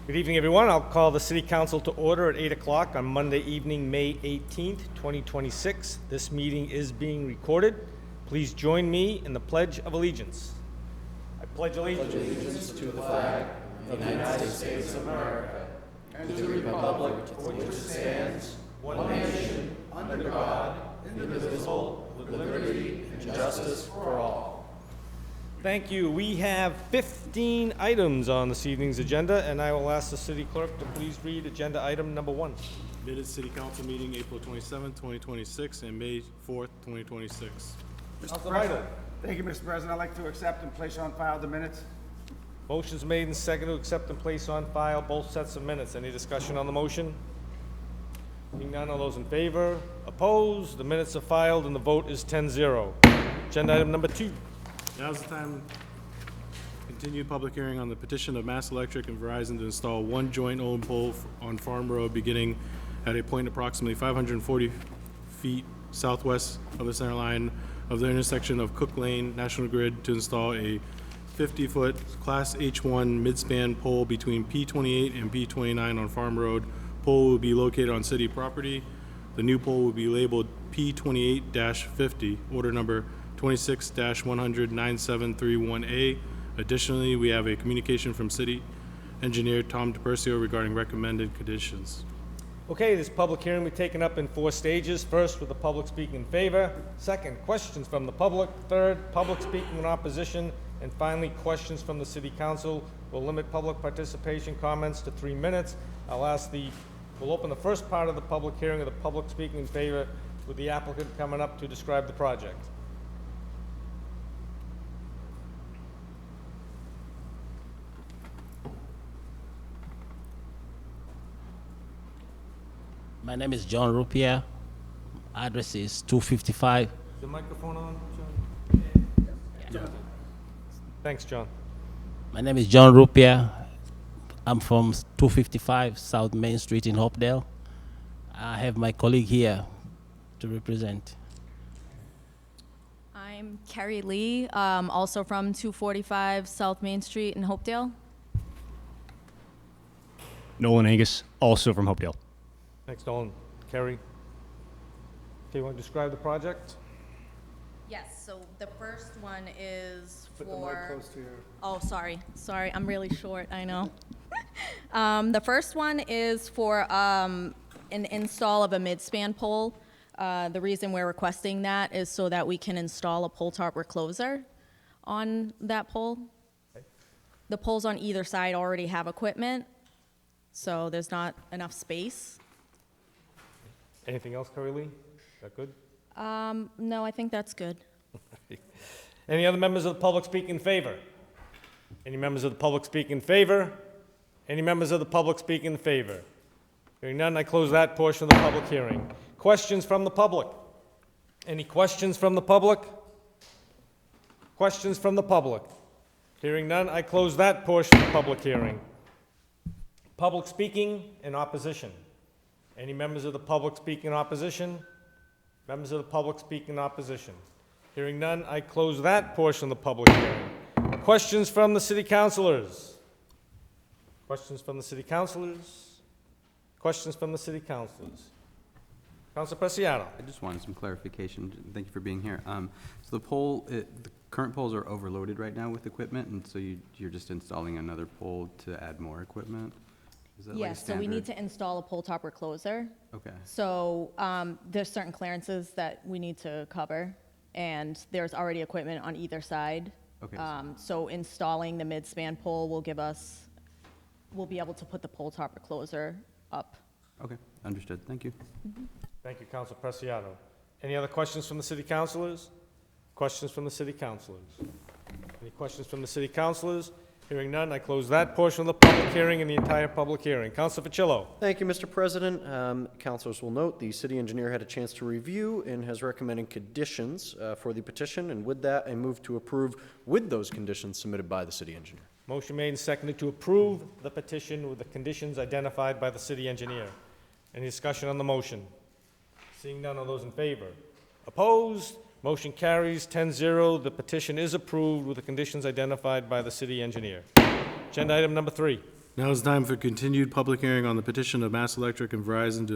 Good evening, everyone. I'll call the City Council to order at 8 o'clock on Monday evening, May 18th, 2026. This meeting is being recorded. Please join me in the Pledge of Allegiance. I pledge allegiance To the flag of the United States of America and to the republic for which it stands, one nation, under God, indivisible, with liberty and justice for all. Thank you. We have 15 items on this evening's agenda, and I will ask the city clerk to please read agenda item number 1. Minutes City Council meeting April 27, 2026 and May 4th, 2026. Councilor Vital. Thank you, Mr. President. I'd like to accept and place on file the minutes. Motion's made and seconded to accept and place on file both sets of minutes. Any discussion on the motion? Seeing none, all those in favor? Opposed? The minutes are filed and the vote is 10-0. Agenda item number 2. Now's the time. Continued public hearing on the petition of Mass Electric and Verizon to install one joint-owned pole on Farm Road beginning at a point approximately 540 feet southwest of the center line of the intersection of Cook Lane, National Grid, to install a 50-foot Class H1 mid-span pole between P28 and P29 on Farm Road. Pole will be located on city property. The new pole will be labeled P28-50, order number 26-100-9731A. Additionally, we have a communication from City Engineer Tom DePercio regarding recommended conditions. Okay, this public hearing will be taken up in 4 stages. First, with the public speaking in favor. Second, questions from the public. Third, public speaking in opposition. And finally, questions from the City Council. We'll limit public participation comments to 3 minutes. We'll open the first part of the public hearing of the public speaking in favor with the applicant coming up to describe the project. My name is John Rupier. Address is 255. Is the microphone on, John? Thanks, John. My name is John Rupier. I'm from 255 South Main Street in Hopedale. I have my colleague here to represent. I'm Carrie Lee, also from 245 South Main Street in Hopedale. Nolan Angus, also from Hopedale. Thanks, Nolan. Kerry? Okay, you want to describe the project? Yes, so the first one is Put the mic for... close to your... Oh, sorry, I'm really short, I know. The first one is for an install of a mid-span pole. The reason we're requesting that is so that we can install a pole top recloser on that pole. Okay. The poles on either side already have equipment, so there's not enough space. Anything else, Kerry Lee? Is that good? No, I think that's good. Any other members of the public speak in favor? Any members of the public speak in favor? Any members of the public speak in favor? Hearing none, I close that portion of the public hearing. Questions from the public? Any questions from the public? Questions from the public? Hearing none, I close that portion of the public hearing. Public speaking in opposition. Any members of the public speak in opposition? Members of the public speak in opposition. Hearing none, I close that portion of the public hearing. Questions from the city councilors? Questions from the city councilors? Questions from the city councilors? Councilor Preciado. I just wanted some clarification. Thank you for being here. So the current poles are overloaded right now with equipment, and so you're just installing another pole to add more equipment? Is that like a Yes, so we need to install a pole top recloser. Okay. So there's certain clearances that we need to cover, and there's already equipment on either side. Okay. So installing the mid-span pole will we'll be able to put the pole top recloser up. Okay, understood. Thank you. Thank you, Councilor Preciado. Any other questions from the city councilors? Questions from the city councilors? Any questions from the city councilors? Hearing none, I close that portion of the public hearing and the entire public hearing. Councilor Facillo. Thank you, Mr. President. Councilors will note the city engineer had a chance to review and has recommended conditions for the petition, and with that, I move to approve with those conditions submitted by the city engineer. Motion made and seconded to approve the petition with the conditions identified by the city engineer. Any discussion on the motion? Seeing none, all those in favor? Opposed? Motion carries 10-0. The petition is approved with the conditions identified by the city engineer. Agenda item number 3. Now is time for continued public hearing on the petition of Mass Electric and Verizon to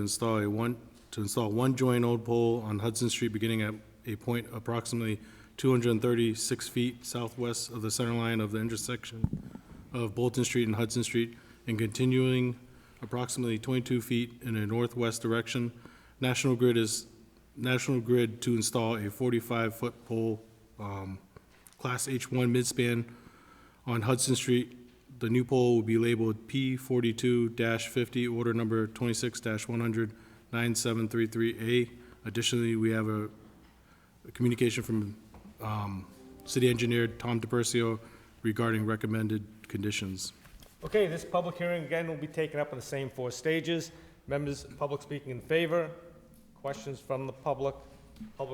install one joint old pole on Hudson Street beginning at a point approximately 236 feet southwest of the center line of the intersection of Bolton Street and Hudson Street and continuing approximately 22 feet in a northwest direction. National Grid to install a 45-foot pole, Class H1 midspan on Hudson Street. The new pole will be labeled P42-50, order number 26-100-9733A. Additionally, we have a communication from City Engineer Tom DePercio regarding recommended conditions. Okay, this public hearing again will be taken up in the same 4 stages. Members, public speaking in favor, questions from the public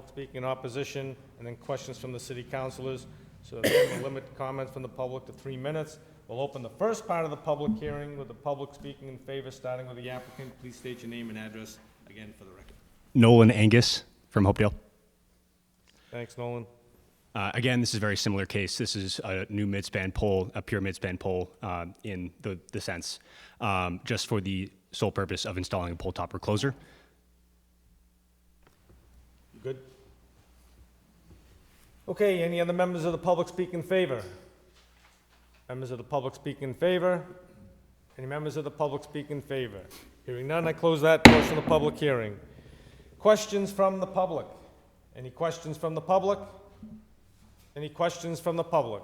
speaking in opposition, and then questions from the city councilors. So again, we'll limit comments from the public to 3 minutes. We'll open the first part of the public hearing with the public speaking in favor, starting with the applicant. Please state your name and address again for the record. Nolan Angus from Hopedale. Thanks, Nolan. Again, this is a very similar case. This is a new midspan pole, a pure midspan pole in the sense, just for the sole purpose of installing a pole topper closer. You good? Okay, any other members of the public speak in favor? Members of the public speak in favor? Any members of the public speak in favor? Hearing none, I close that portion of the public hearing. Questions from the public? Any questions from the public? Any questions from the public?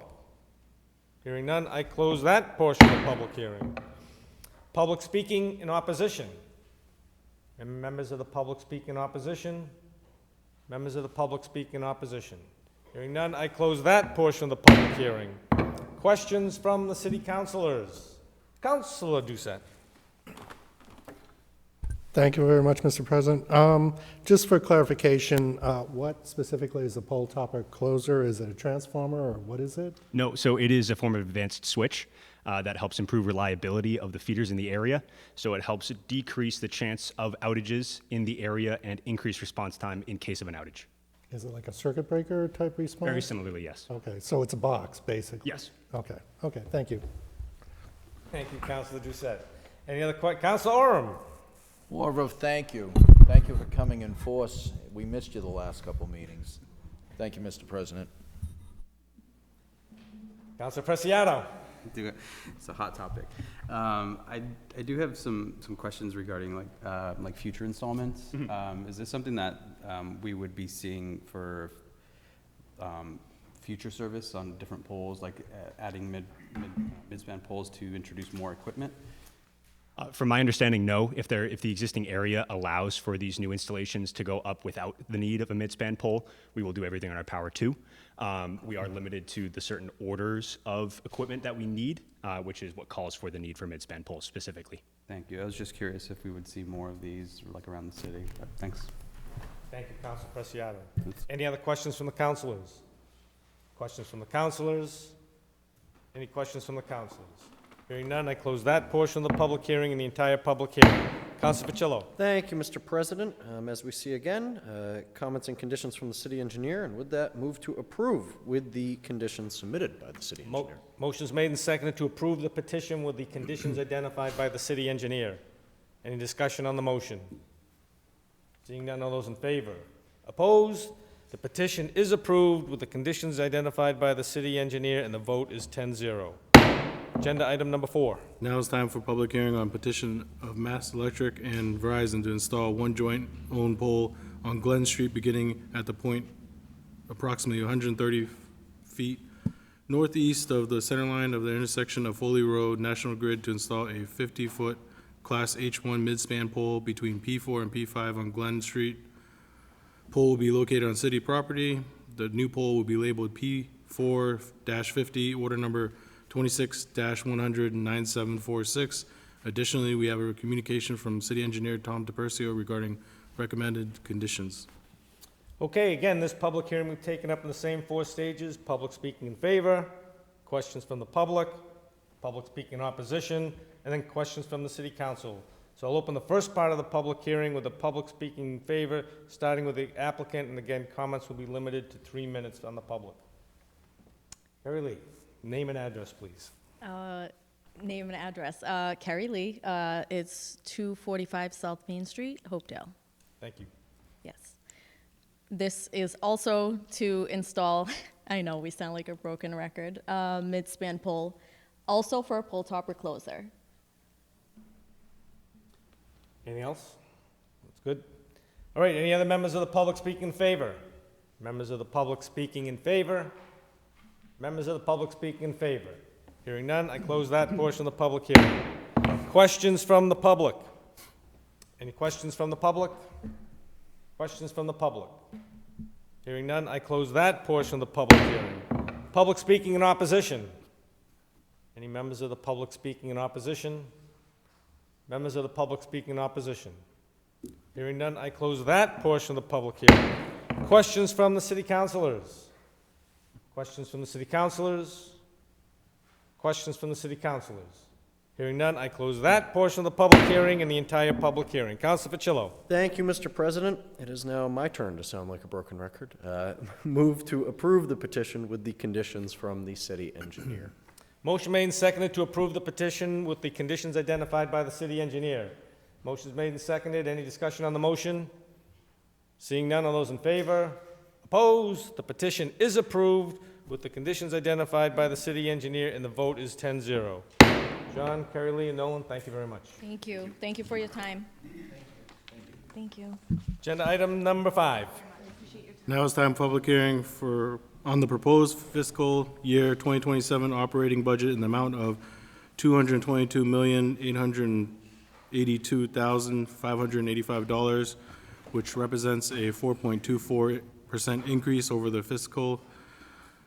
Hearing none, I close that portion of the public hearing. Public speaking in opposition. And members of the public speak in opposition? Members of the public speak in opposition. Hearing none, I close that portion of the public hearing. Questions from the city councilors? Councilor Doucette. Thank you very much, Mr. President. Just for clarification, what specifically is a pole topper closer? Is it a transformer or what is it? No, so it is a form of advanced switch that helps improve reliability of the feeders in the area. So it helps decrease the chance of outages in the area and increase response time in case of an outage. Is it like a circuit breaker type response? Very similarly, yes. Okay, so it's a box, basically? Yes. Okay, thank you. Thank you, Councilor Doucette. Any other questions? Councilor Oram. Wargrove, thank you. Thank you for coming in force. We missed you the last couple meetings. Thank you, Mr. President. Councilor Preciado. It's a hot topic. I do have some questions regarding like future installments. Is this something that we would be seeing for future service on different poles, like adding midspan poles to introduce more equipment? From my understanding, no. If the existing area allows for these new installations to go up without the need of a midspan pole, we will do everything in our power to. We are limited to the certain orders of equipment that we need, which is what calls for the need for midspan poles specifically. Thank you. I was just curious if we would see more of these like around the city. Thanks. Thank you, Councilor Preciado. Any other questions from the councilors? Questions from the councilors? Any questions from the councilors? Hearing none, I close that portion of the public hearing and the entire public hearing. Councilor Pacillo. Thank you, Mr. President. As we see again, comments and conditions from the city engineer, and with that, move to approve with the conditions submitted by the city engineer. Motion's made and seconded to approve the petition with the conditions identified by the city engineer. Any discussion on the motion? Seeing none, all those in favor? Opposed? The petition is approved with the conditions identified by the city engineer, and the vote is 10-0. Agenda item number 4. Now is time for public hearing on petition of Mass Electric and Verizon to install one joint-owned pole on Glen Street beginning at the point approximately 130 feet northeast of the center line of the intersection of Foley Road, National Grid to install a 50-foot Class H1 midspan pole between P4 and P5 on Glen Street. Pole will be located on city property. The new pole will be labeled P4-50, order number 26-100-9746. Additionally, we have a communication from City Engineer Tom DePercio regarding recommended conditions. Okay, again, this public hearing will be taken up in the same 4 stages. Public speaking in favor, questions from the public speaking in opposition, and then questions from the city council. So I'll open the first part of the public hearing with the public speaking in favor, starting with the applicant, and again, comments will be limited to 3 minutes on the public. Harry Lee. Name and address, please. Name and address. Carrie Lee. It's 245 South Main Street, Hopedale. Thank you. Yes. This is also to install, I know we sound like a broken record, mid-span pole, also for a pole top recloser. Anything else? That's good. All right, any other members of the public speaking in favor? Members of the public speaking in favor? Members of the public speaking in favor? Hearing none, I close that portion of the public hearing. Questions from the public? Any questions from the public? Questions from the public? Hearing none, I close that portion of the public hearing. Public speaking in opposition? Any members of the public speaking in opposition? Members of the public speaking in opposition? Hearing none, I close that portion of the public hearing. Questions from the city councilors? Questions from the city councilors? Questions from the city councilors? Hearing none, I close that portion of the public hearing and the entire public hearing. Councilor Facillo. Thank you, Mr. President. It is now my turn to sound like a broken record. Move to approve the petition with the conditions from the city engineer. Motion made and seconded to approve the petition with the conditions identified by the city engineer. Motion is made and seconded. Any discussion on the motion? Seeing none, all those in favor? Opposed? The petition is approved with the conditions identified by the city engineer, and the vote is 10-0. John, Carrie Lee, and Nolan, thank you very much. Thank you. Thank you for your time. Thank you. Agenda item number 5. Now it's time for public hearing on the proposed fiscal year 2027 operating budget in the amount of $222,882,585, which represents a 4.24% increase over the fiscal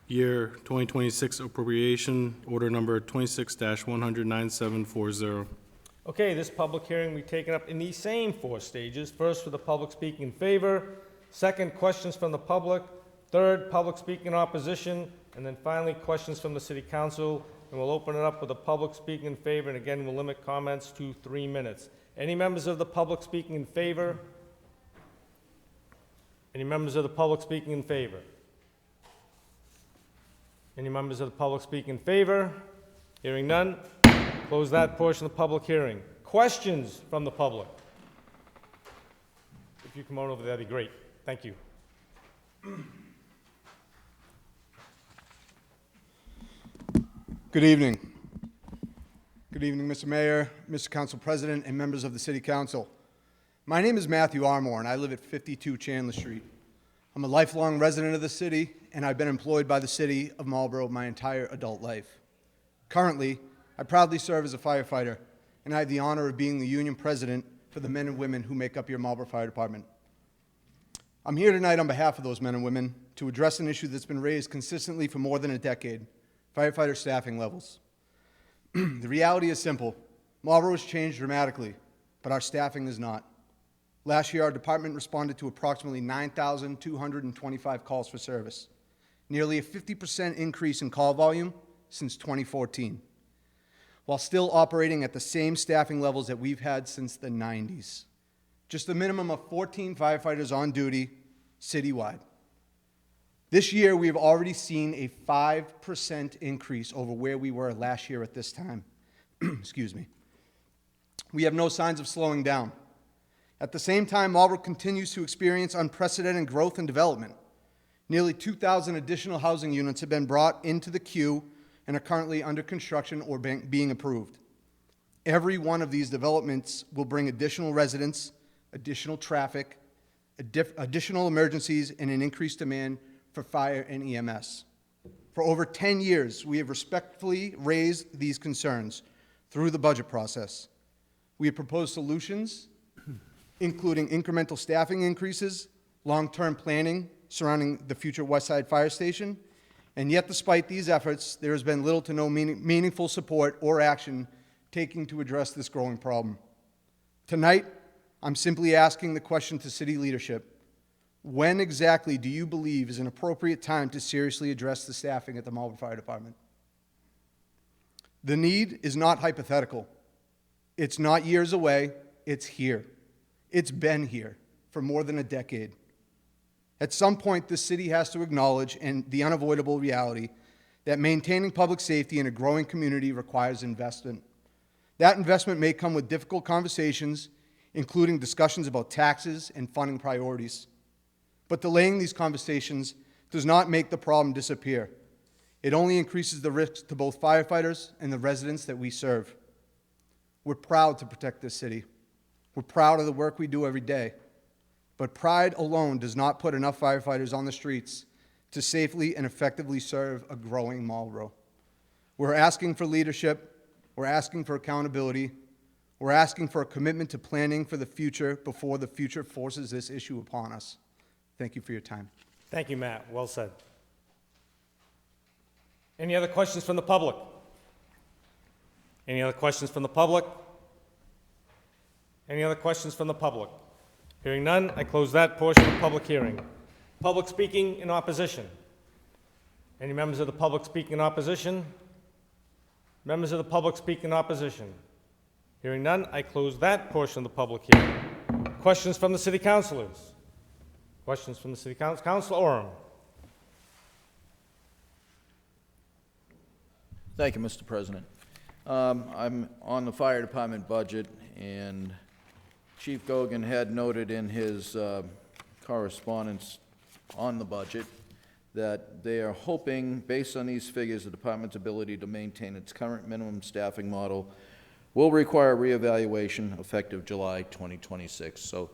year 2026 appropriation order number 26-19740. Okay, this public hearing will be taken up in the same 4 stages. First, for the public speaking in favor. Second, questions from the public. Third, public speaking in opposition. And then finally, questions from the city council. And we'll open it up with the public speaking in favor. And again, we'll limit comments to 3 minutes. Any members of the public speaking in favor? Any members of the public speaking in favor? Any members of the public speaking in favor? Hearing none, close that portion of the public hearing. Questions from the public? If you come on over, that'd be great. Thank you. Good evening. Good evening, Mr. Mayor, Mr. Council President, and members of the City Council. My name is Matthew Armour, and I live at 52 Chandler Street. I'm a lifelong resident of the city, and I've been employed by the city of Marlborough my entire adult life. Currently, I proudly serve as a firefighter, and I have the honor of being the union president for the men and women who make up your Marlborough Fire Department. I'm here tonight on behalf of those men and women to address an issue that's been raised consistently for more than a decade: firefighter staffing levels. The reality is simple. Marlborough has changed dramatically, but our staffing is not. Last year, our department responded to approximately 9,225 calls for service, nearly a 50% increase in call volume since 2014, while still operating at the same staffing levels that we've had since the 90s. Just a minimum of 14 firefighters on duty citywide. This year, we have already seen a 5% increase over where we were last year at this time. Excuse me. We have no signs of slowing down. At the same time, Marlborough continues to experience unprecedented growth and development. Nearly 2,000 additional housing units have been brought into the queue and are currently under construction or being approved. Every one of these developments will bring additional residents, additional traffic, additional emergencies, and an increased demand for fire and EMS. For over 10 years, we have respectfully raised these concerns through the budget process. We have proposed solutions, including incremental staffing increases, long-term planning surrounding the future West Side Fire Station, and yet despite these efforts, there has been little to no meaningful support or action taken to address this growing problem. Tonight, I'm simply asking the question to city leadership: when exactly do you believe is an appropriate time to seriously address the staffing at the Marlborough Fire Department? The need is not hypothetical. It's not years away, it's here. It's been here for more than a decade. At some point, this city has to acknowledge the unavoidable reality that maintaining public safety in a growing community requires investment. That investment may come with difficult conversations, including discussions about taxes and funding priorities. But delaying these conversations does not make the problem disappear. It only increases the risk to both firefighters and the residents that we serve. We're proud to protect this city. We're proud of the work we do every day. But pride alone does not put enough firefighters on the streets to safely and effectively serve a growing Marlboro. We're asking for leadership. We're asking for accountability. We're asking for a commitment to planning for the future before the future forces this issue upon us. Thank you for your time. Thank you, Matt. Well said. Any other questions from the public? Any other questions from the public? Any other questions from the public? Hearing none, I close that portion of the public hearing. Public speaking in opposition. Any members of the public speaking in opposition? Members of the public speaking in opposition. Hearing none, I close that portion of the public hearing. Questions from the city councilors? Questions from the city council? Councilor Oram. Thank you, Mr. President. I'm on the fire department budget, and Chief Gogan had noted in his correspondence on the budget that they are hoping, based on these figures, the department's ability to maintain its current minimum staffing model will require reevaluation effective July 2026. So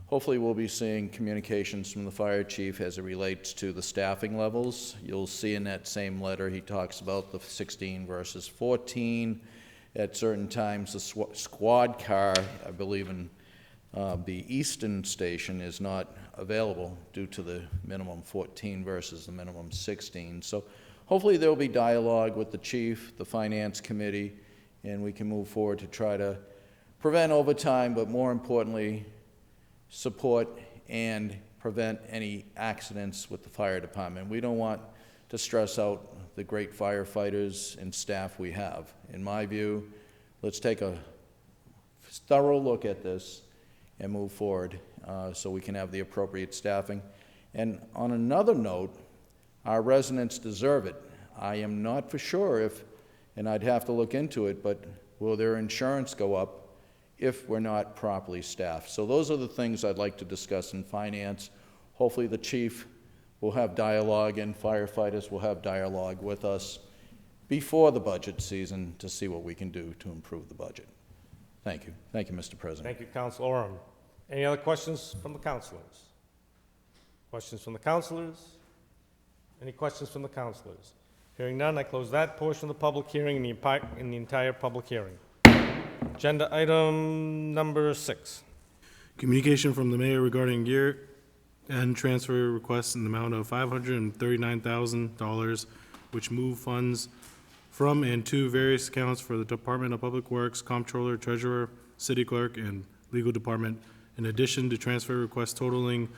hopefully we'll be seeing communications from the fire chief as it relates to the staffing levels. You'll see in that same letter he talks about the 16 versus 14. At certain times, the squad car, I believe in the Easton station, is not available due to the minimum 14 versus the minimum 16. So hopefully there will be dialogue with the chief, the finance committee, and we can move forward to try to prevent overtime, but more importantly, support and prevent any accidents with the fire department. We don't want to stress out the great firefighters and staff we have. In my view, let's take a thorough look at this and move forward so we can have the appropriate staffing. And on another note, our residents deserve it. I am not for sure if, and I'd have to look into it, but will their insurance go up if we're not properly staffed? So those are the things I'd like to discuss in finance. Hopefully the chief will have dialogue and firefighters will have dialogue with us before the budget season to see what we can do to improve the budget. Thank you. Thank you, Mr. President. Thank you, Councilor Oram. Any other questions from the councilors? Questions from the councilors? Any questions from the councilors? Hearing none, I close that portion of the public hearing and the entire public hearing. Agenda item number 6. Communication from the mayor regarding year-end transfer requests in the amount of $539,000, which move funds from and to various accounts for the Department of Public Works, Comptroller, Treasurer, City Clerk, and Legal Department, in addition to transfer requests totaling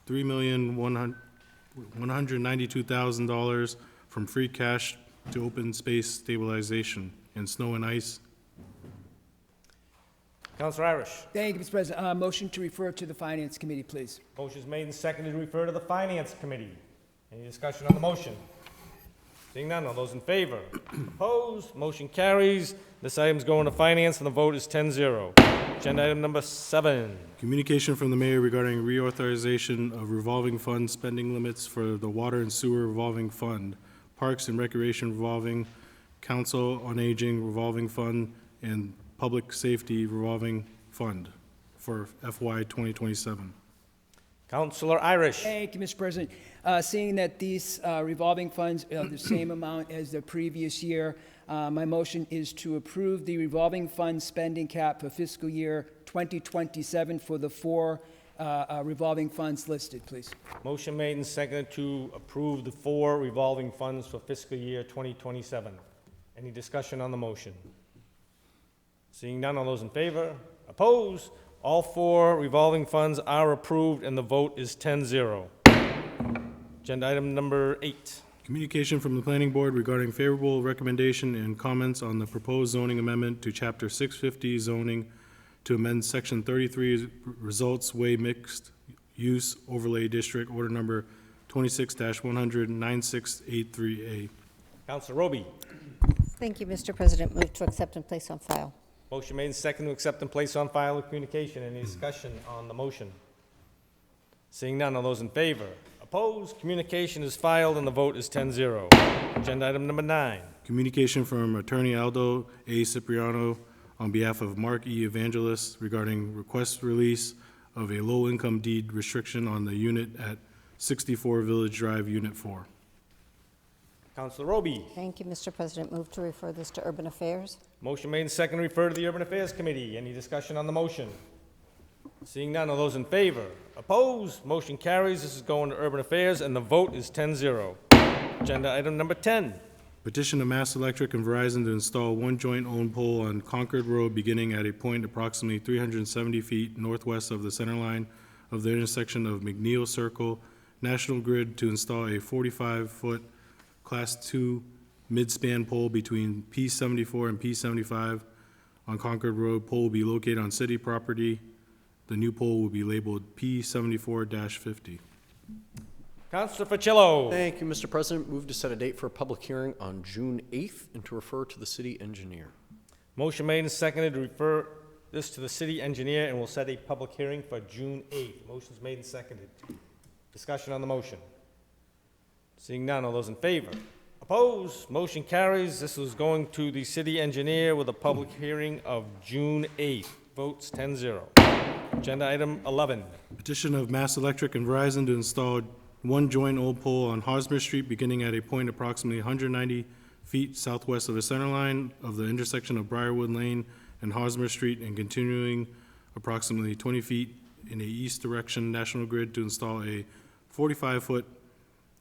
$3,192,000 from free cash to open space stabilization and snow and ice. Councilor Irish. Thank you, Mr. President. Motion to refer to the Finance Committee, please. Motion is made and seconded to refer to the Finance Committee. Any discussion on the motion? Seeing none, all those in favor? Opposed? Motion carries. This item is going to Finance, and the vote is 10-0. Agenda item number 7. Communication from the mayor regarding reauthorization of revolving fund spending limits for the Water and Sewer Revolving Fund, Parks and Recreation Revolving, Council on Aging Revolving Fund, and Public Safety Revolving Fund for FY 2027. Councilor Irish. Thank you, Mr. President. Seeing that these revolving funds are the same amount as the previous year, my motion is to approve the revolving fund spending cap for fiscal year 2027 for the 4 revolving funds listed, please. Motion made and seconded to approve the 4 revolving funds for fiscal year 2027. Any discussion on the motion? Seeing none, all those in favor? Opposed? All 4 revolving funds are approved, and the vote is 10-0. Agenda item number 8. Communication from the planning board regarding favorable recommendation and comments on the proposed zoning amendment to chapter 650 zoning to amend section 33 results way mixed use overlay district order number 26-100-9683A. Councilor Roby. Thank you, Mr. President. Move to accept and place on file. Motion made and seconded to accept and place on file the communication. Any discussion on the motion? Seeing none, all those in favor? Opposed? Communication is filed and the vote is 10-0. Agenda item number 9. Communication from Attorney Aldo A. Cipriano on behalf of Mark E. Evangelist regarding request release of a low-income deed restriction on the unit at 64 Village Drive, Unit 4. Councilor Roby. Thank you, Mr. President. Move to refer this to Urban Affairs. Motion made and seconded to refer to the Urban Affairs Committee. Any discussion on the motion? Seeing none, all those in favor? Opposed? Motion carries. This is going to Urban Affairs, and the vote is 10-0. Agenda item number 10. Petition of Mass Electric and Verizon to install one joint-owned pole on Concord Road beginning at a point approximately 370 feet northwest of the center line of the intersection of McNeil Circle, National Grid to install a 45-foot Class 2 mid-span pole between P74 and P75 on Concord Road. Pole will be located on city property. The new pole will be labeled P74-50. Councilor Facillo. Thank you, Mr. President. Move to set a date for a public hearing on June 8th and to refer to the city engineer. Motion made and seconded to refer this to the city engineer, and we'll set a public hearing for June 8th. Motion's made and seconded. Discussion on the motion. Seeing none, all those in favor? Opposed? Motion carries. This is going to the city engineer with a public hearing of June 8th. Votes 10-0. Agenda item 11. Petition of Mass Electric and Verizon to install one joint-owned pole on Hosmer Street beginning at a point approximately 190 feet southwest of the center line of the intersection of Briarwood Lane and Hosmer Street and continuing approximately 20 feet in a east direction National Grid to install a 45-foot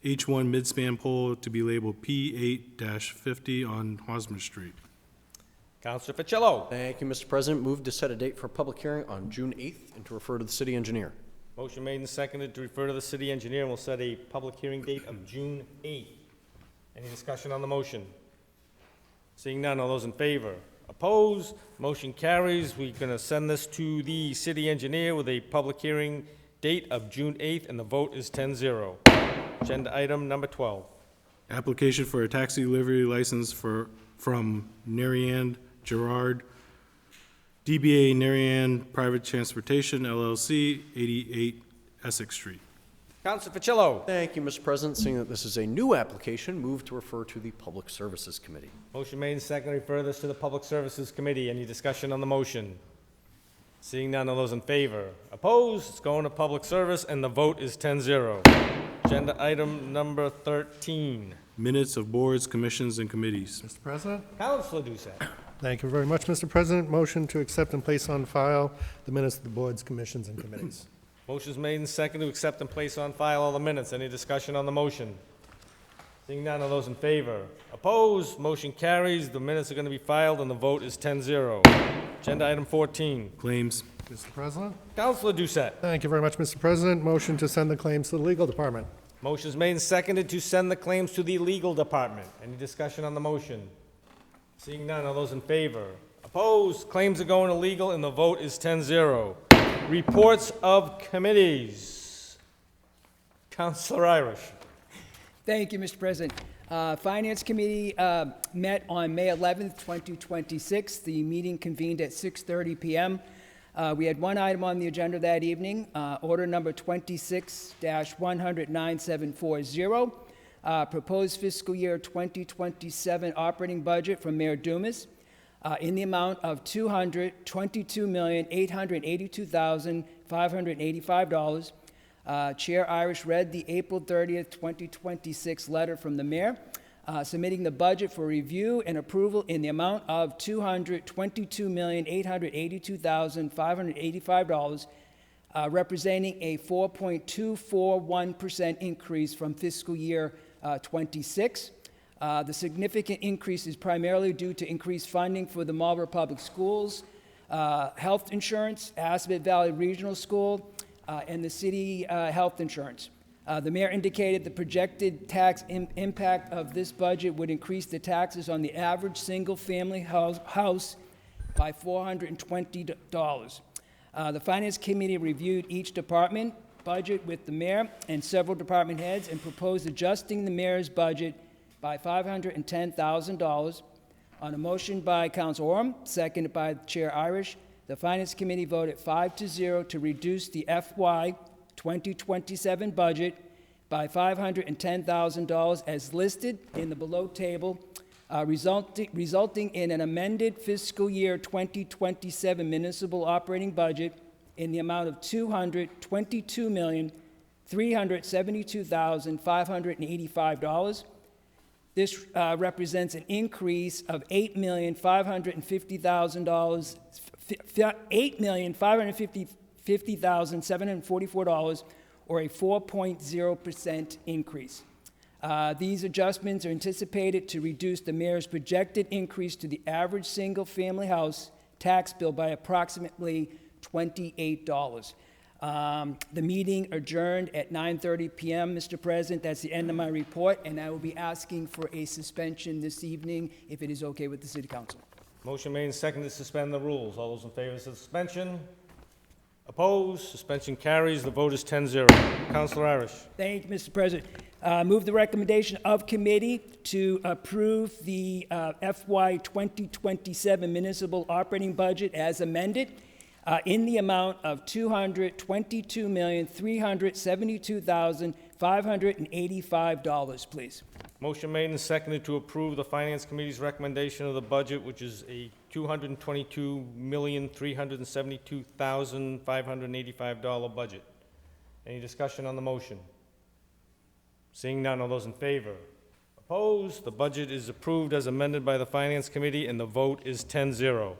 H1 mid-span pole to be labeled P8-50 on Hosmer Street. Councilor Facillo. Thank you, Mr. President. Move to set a date for a public hearing on June 8th and to refer to the city engineer. Motion made and seconded to refer to the city engineer, and we'll set a public hearing date of June 8th. Any discussion on the motion? Seeing none, all those in favor? Opposed? Motion carries. We're going to send this to the city engineer with a public hearing date of June 8th, and the vote is 10-0. Agenda item number 12. Application for a taxi delivery license from Nariand Gerard, DBA Nariand Private Transportation, LLC, 88 Essex Street. Councilor Facillo. Thank you, Mr. President. Seeing that this is a new application, move to refer to the Public Services Committee. Motion made and seconded to refer this to the Public Services Committee. Any discussion on the motion? Seeing none, all those in favor? Opposed? It's going to Public Service, and the vote is 10-0. Agenda item number 13. Minutes of boards, commissions, and committees. Mr. President? Councilor Doucette. Thank you very much, Mr. President. Motion to accept and place on file the minutes of the boards, commissions, and committees. Motion's made and seconded to accept and place on file all the minutes. Any discussion on the motion? Seeing none, all those in favor? Opposed? Motion carries. The minutes are going to be filed, and the vote is 10-0. Agenda item 14. Claims. Mr. President? Councilor Doucette. Thank you very much, Mr. President. Motion to send the claims to the legal department. Motion's made and seconded to send the claims to the legal department. Any discussion on the motion? Seeing none, all those in favor? Opposed? Claims are going to legal, and the vote is 10-0. Reports of committees. Councilor Irish. Thank you, Mr. President. Finance Committee met on May 11th, 2026. The meeting convened at 6:30 p.m. We had one item on the agenda that evening, order number 26-100-9740, proposed fiscal year 2027 operating budget from Mayor Dumas in the amount of $222,882,585. Chair Irish read the April 30th, 2026 letter from the mayor, submitting the budget for review and approval in the amount of $222,882,585, representing a 4.241% increase from fiscal year 26. The significant increase is primarily due to increased funding for the Marlborough Public Schools, health insurance, Assabet Valley Regional School, and the city health insurance. The mayor indicated the projected tax impact of this budget would increase the taxes on the average single-family house by $420. The Finance Committee reviewed each department budget with the mayor and several department heads and proposed adjusting the mayor's budget by $510,000. On a motion by Council Orm, seconded by Chair Irish, the Finance Committee voted 5-0 to reduce the FY 2027 budget by $510,000 as listed in the below table, resulting in an amended fiscal year 2027 municipal operating budget in the amount of $222,372,585. This represents an increase of $8,550,000, $8,550,744, or a 4.0% increase. These adjustments are anticipated to reduce the mayor's projected increase to the average single-family house tax bill by approximately $28. The meeting adjourned at 9:30 p.m., Mr. President. That's the end of my report, and I will be asking for a suspension this evening, if it is okay with the City Council. Motion made and seconded to suspend the rules. All those in favor of suspension? Opposed? Suspension carries. The vote is 10-0. Councilor Irish. Thank you, Mr. President. Move the recommendation of committee to approve the FY 2027 municipal operating budget as amended in the amount of $222,372,585, please. Motion made and seconded to approve the Finance Committee's recommendation of the budget, which is a $222,372,585 budget. Any discussion on the motion? Seeing none, all those in favor? Opposed? The budget is approved as amended by the Finance Committee, and the vote is 10-0.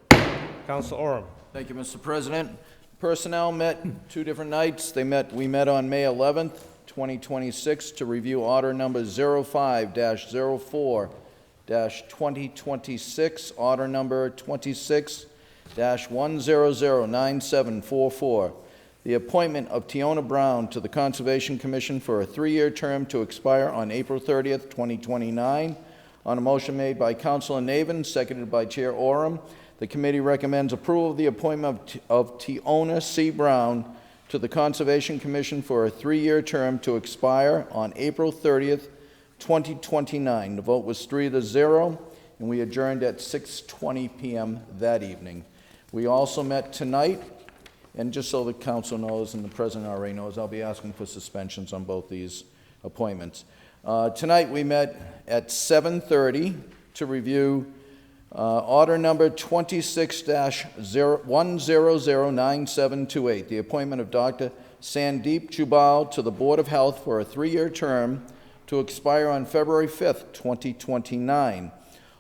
Council Oram. Thank you, Mr. President. Personnel met two different nights. We met on May 11th, 2026 to review order number 05-04-2026, order number 26-1009744. The appointment of Tiona Brown to the Conservation Commission for a 3-year term to expire on April 30th, 2029. On a motion made by Councilor Navin, seconded by Chair Oram, the committee recommends approval of the appointment of Tiona C. Brown to the Conservation Commission for a 3-year term to expire on April 30th, 2029. The vote was 3-0, and we adjourned at 6:20 p.m. that evening. We also met tonight, and just so the council knows and the president already knows, I'll be asking for suspensions on both these appointments. Tonight we met at 7:30 to review order number 26-1009728, the appointment of Dr. Sandeep Jubal to the Board of Health for a 3-year term to expire on February 5th, 2029.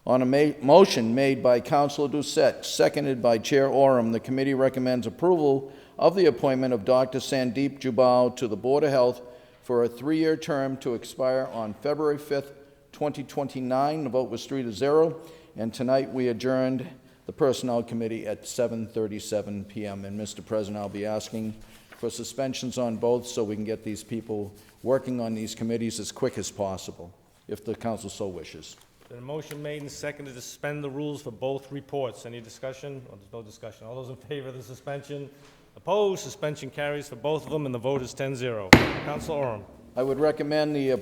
On a motion made by Councilor Doucette, seconded by Chair Oram, the committee recommends approval of the appointment of Dr. Sandeep Jubal to the Board of Health for a 3-year term to expire on February 5th, 2029. The vote was 3-0. And tonight we adjourned the Personnel Committee at 7:37 p.m. And Mr. President, I'll be asking for suspensions on both so we can get these people working on these committees as quick as possible, if the council so wishes. Then a motion made and seconded to suspend the rules for both reports. Any discussion? Oh, there's no discussion. All those in favor of the suspension? Opposed? Suspension carries for both of them, and the vote is 10-0. Council Oram. I would recommend the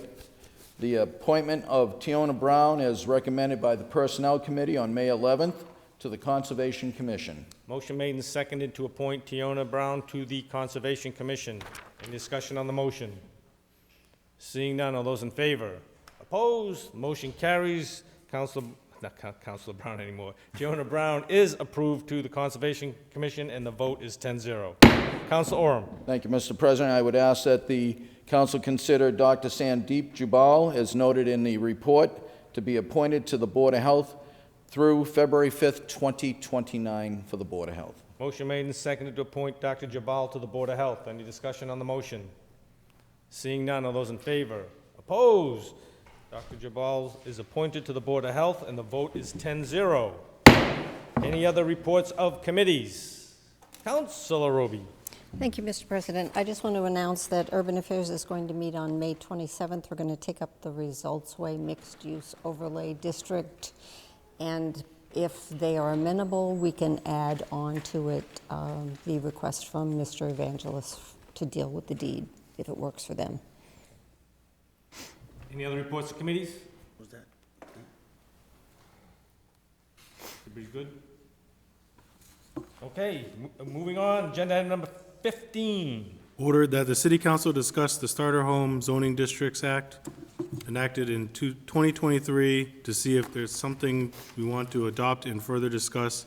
appointment of Tiona Brown as recommended by the Personnel Committee on May 11th to the Conservation Commission. Motion made and seconded to appoint Tiona Brown to the Conservation Commission. Any discussion on the motion? Seeing none, all those in favor? Opposed? Motion carries. Not Councilor Brown anymore. Tiona Brown is approved to the Conservation Commission, and the vote is 10-0. Council Oram. Thank you, Mr. President. I would ask that the council consider Dr. Sandeep Jubal, as noted in the report, to be appointed to the Board of Health through February 5th, 2029 for the Board of Health. Motion made and seconded to appoint Dr. Jubal to the Board of Health. Any discussion on the motion? Seeing none, all those in favor? Opposed? Dr. Jubal is appointed to the Board of Health, and the vote is 10-0. Any other reports of committees? Councilor Roby. Thank you, Mr. President. I just want to announce that Urban Affairs is going to meet on May 27th. We're going to take up the Results Way Mixed-Use Overlay District, and if they are amenable, we can add on to it the request from Mr. Evangelist to deal with the deed, if it works for them. Any other reports of committees? What was that? Everybody's good? Okay, moving on, agenda item number 15. Ordered that the City Council discuss the Starter Home Zoning Districts Act enacted in 2023 to see if there's something we want to adopt and further discuss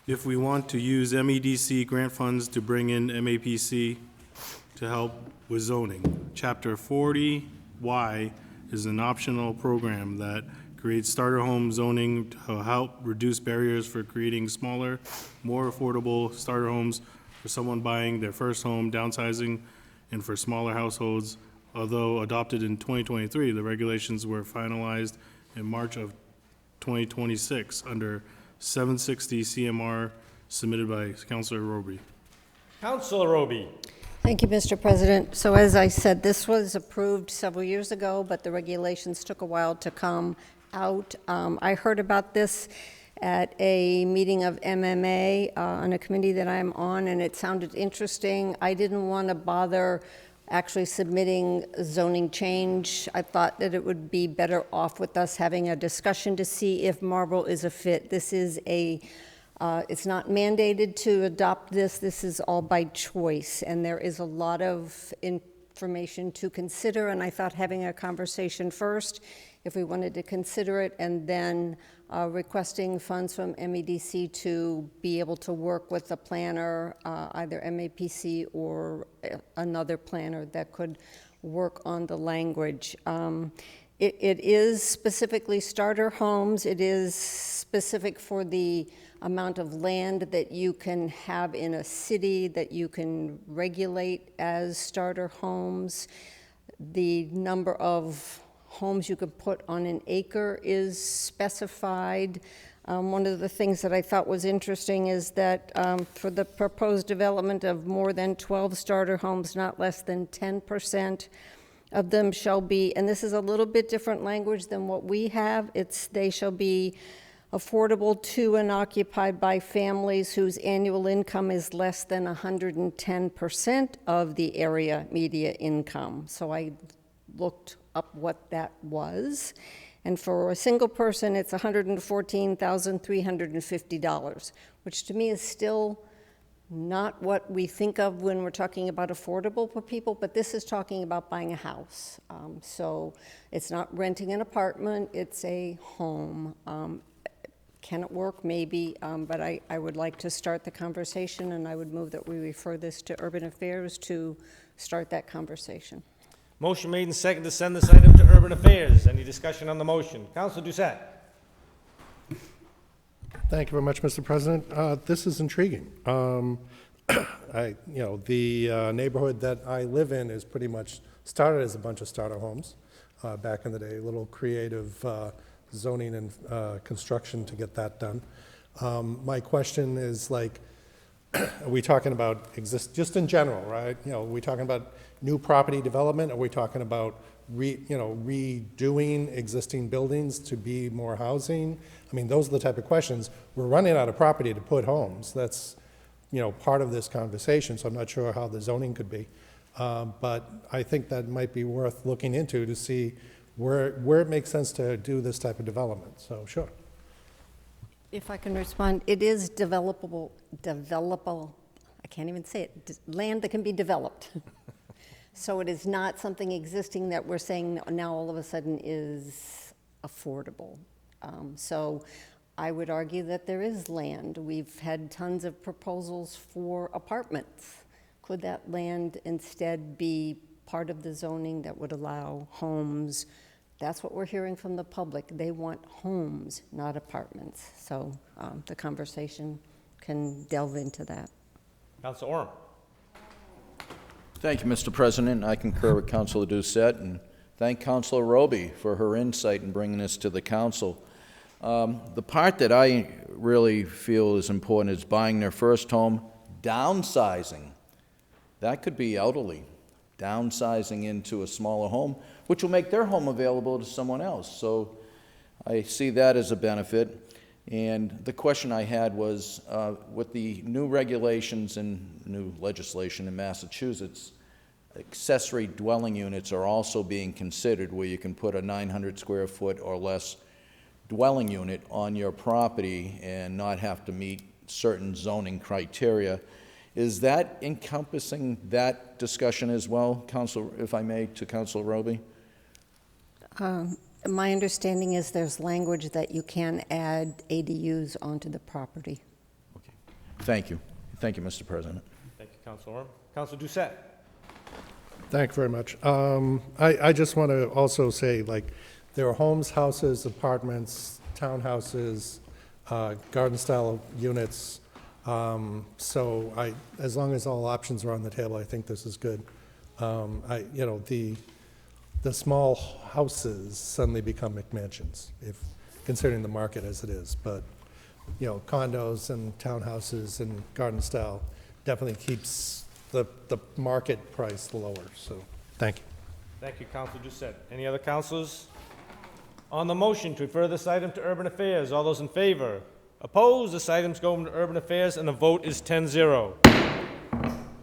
if we want to use MEDC grant funds to bring in MAPC to help with zoning. Chapter 40Y is an optional program that creates starter home zoning to help reduce barriers for creating smaller, more affordable starter homes for someone buying their first home, downsizing, and for smaller households. Although adopted in 2023, the regulations were finalized in March of 2026 under 760 CMR submitted by Councilor Roby. Councilor Roby. Thank you, Mr. President. So as I said, this was approved several years ago, but the regulations took a while to come out. I heard about this at a meeting of MMA on a committee that I'm on, and it sounded interesting. I didn't want to bother actually submitting zoning change. I thought that it would be better off with us having a discussion to see if Marlboro is a fit. This is it's not mandated to adopt this. This is all by choice, and there is a lot of information to consider, and I thought having a conversation first, if we wanted to consider it, and then requesting funds from MEDC to be able to work with a planner, either MAPC or another planner that could work on the language. It is specifically starter homes. It is specific for the amount of land that you can have in a city that you can regulate as starter homes. The number of homes you could put on an acre is specified. One of the things that I thought was interesting is that for the proposed development of more than 12 starter homes, not less than 10% of them shall be, and this is a little bit different language than what we have, they shall be affordable to and occupied by families whose annual income is less than 110% of the area media income. So I looked up what that was, and for a single person it's $114,350, which to me is still not what we think of when we're talking about affordable for people, but this is talking about buying a house. So it's not renting an apartment, it's a home. Can it work? Maybe, but I would like to start the conversation, and I would move that we refer this to Urban Affairs to start that conversation. Motion made and second to send this item to Urban Affairs. Any discussion on the motion? Councilor Doucette. Thank you very much, Mr. President. This is intriguing. The neighborhood that I live in is pretty much started as a bunch of starter homes back in the day, a little creative zoning and construction to get that done. My question is, like, are we talking about just in general, right? Are we talking about new property development? Are we talking about redoing existing buildings to be more housing? I mean, those are the type of questions. We're running out of property to put homes. That's, part of this conversation, so I'm not sure how the zoning could be. But I think that might be worth looking into to see where it makes sense to do this type of development. So, sure. If I can respond, it is developable, I can't even say it, land that can be developed. So it is not something existing that we're saying now all of a sudden is affordable. So I would argue that there is land. We've had tons of proposals for apartments. Could that land instead be part of the zoning that would allow homes? That's what we're hearing from the public. They want homes, not apartments. So the conversation can delve into that. Councilor Orem. Thank you, Mr. President. I concur with Councilor Doucette, and thank Councilor Roby for her insight in bringing this to the council. The part that I really feel is important is buying their first home, downsizing. That could be elderly, downsizing into a smaller home, which will make their home available to someone else. So I see that as a benefit. And the question I had was, with the new regulations and new legislation in Massachusetts, accessory dwelling units are also being considered, where you can put a 900 square foot or less dwelling unit on your property and not have to meet certain zoning criteria. Is that encompassing that discussion as well, Council, if I may, to Council Roby? My understanding is there's language that you can add ADUs onto the property. Thank you. Thank you, Mr. President. Thank you, Council Orm. Council Doucette. Thank you very much. I just want to also say, like, there are homes, houses, apartments, townhouses, garden-style units. So as long as all options are on the table, I think this is good. You know, the small houses suddenly become McMansions, if considering the market as it is. But, you know, condos and townhouses and garden-style definitely keeps the market price lower. So, thank you. Thank you, Council Doucette. Any other councilors? On the motion to refer this item to Urban Affairs, all those in favor? Opposed? This item's going to Urban Affairs, and the vote is 10-0.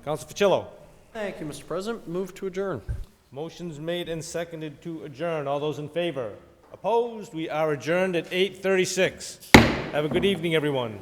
Council Ficillo. Thank you, Mr. President. Move to adjourn. Motion's made and seconded to adjourn. All those in favor? Opposed? We are adjourned at 8:36. Have a good evening, everyone.